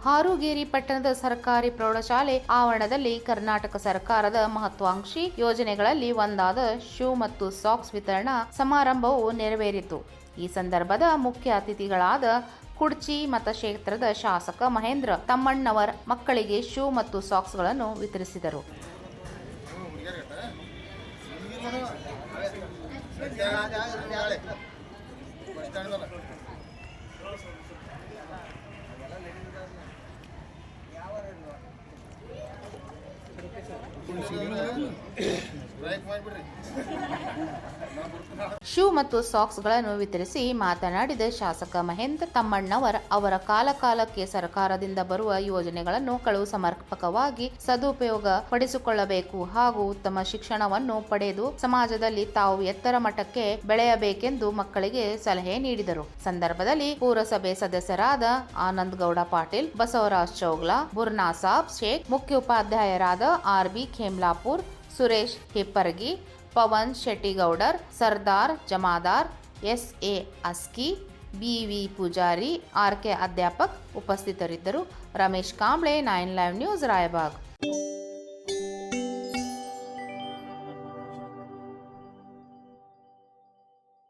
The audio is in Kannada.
ಹಾರುಗೇರಿ ಪಟ್ಟಣದ ಸರ್ಕಾರಿ ಪ್ರೌಢಶಾಲೆ ಆವರಣದಲ್ಲಿ ಕರ್ನಾಟಕ ಸರ್ಕಾರದ ಮಹತ್ವಾಕಾಂಕ್ಷಿ ಯೋಜನೆಗಳಲ್ಲಿ ಒಂದಾದ ಶೂ ಮತ್ತು ಸಾಕ್ಸ್ ವಿತರಣಾ ಸಮಾರಂಭವು ನೆರವೇರಿತು. ಈ ಸಂದರ್ಭದ ಮುಖ್ಯ ಅತಿಥಿಗಳಾದ ಕುಡ್ಚಿ ಮತಕ್ಷೇತ್ರದ ಶಾಸಕ ಮಹೇಂದ್ರ ತಮ್ಮಣ್ಣವರ್ ಮಕ್ಕಳಿಗೆ ಶೂ ಮತ್ತು ಸಾಕ್ಸ್ಗಳನ್ನು ವಿತರಿಸಿದರು. ಶೂ ಮತ್ತು ಸಾಕ್ಸ್ಗಳನ್ನು ವಿತರಿಸಿ ಮಾತನಾಡಿದ ಶಾಸಕ ಮಹೇಂದ್ರ ತಮ್ಮಣ್ಣವರ್ ಅವರ ಕಾಲಕಾಲಕ್ಕೆ ಸರ್ಕಾರದಿಂದ ಬರುವ ಯೋಜನೆಗಳನ್ನು ಸಮರ್ಪಕವಾಗಿ ಸದುಪಯೋಗ ಪಡಿಸಿಕೊಳ್ಳಬೇಕು ಹಾಗೂ ಉತ್ತಮ ಶಿಕ್ಷಣವನ್ನು ಪಡೆದು ಸಮಾಜದಲ್ಲಿ ತಾವು ಎತ್ತರ ಮಟ್ಟಕ್ಕೆ ಬೆಳೆಯಬೇಕೆಂದು ಮಕ್ಕಳಿಗೆ ಸಲಹೆ ನೀಡಿದರು. ಸಂದರ್ಭದಲ್ಲಿ ಪುರಸಭೆ ಸದಸ್ಯರಾದ ಆನಂದ್ ಗೌಡ ಪಾಟೀಲ್, ಬಸವರಾಜ್ ಚೌಗ್ಲಾ, ಬುರ್ನಾಸಾಬ್ ಶೇಖ್, ಮುಖ್ಯ ಉಪಾಧ್ಯಾಯರಾದ RB. Khemlapur, Suresh Hippargi, Pavan Shettigoudar, Sardar Jamadar, SA. Aski, BV. Pujari, RK. Adhyapak ಉಪಸ್ಥಿತರಿದ್ದರು. Ramesh Kamble, 9 live news, Raibag.